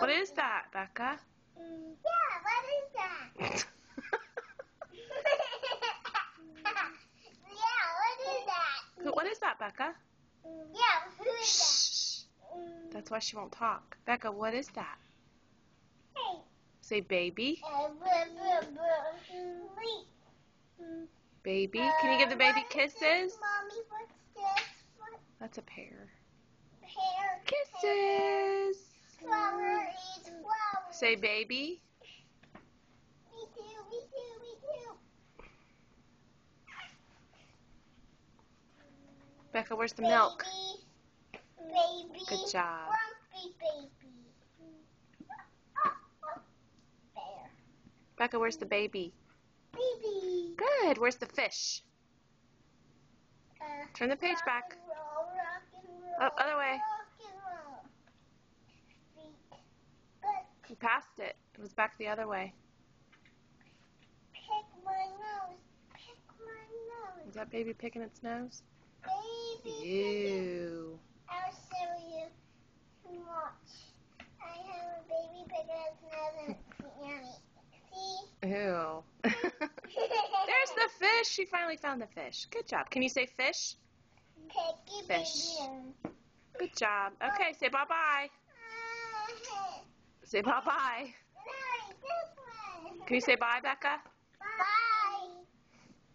What is that, Becca? Yeah, what is that? Yeah, what is that? What is that, Becca? Yeah, who is Shh. That's why she won't talk. Becca, what is that? Hey. Say baby. Wait. Baby. Can you give the baby What is kisses? this, Mommy, what's this? What? That's a pear. Pear. Kisses. Flower is flower. Say baby. Me too, me too, me too. Becca, where's the milk? Baby. Good job. Grumpy baby. There. Becca, where's the baby? Baby. Good. Where's the fish? Turn the page back. Rock and roll, rock and roll. Oh, other way. Rock and roll. Feet. But You passed it. It was back the other way. pick my nose. Pick my nose. Is that baby picking its nose? Baby. Ew. I'll show you. Watch. I have a baby picking its nose and it's yummy. See? Ew. There's the fish. She finally found the fish. Good job. Can you say fish? Picky Fish. baby. Good job. Okay, say bye-bye. Say bye-bye. No, this one. Can you say bye, Becca? Bye.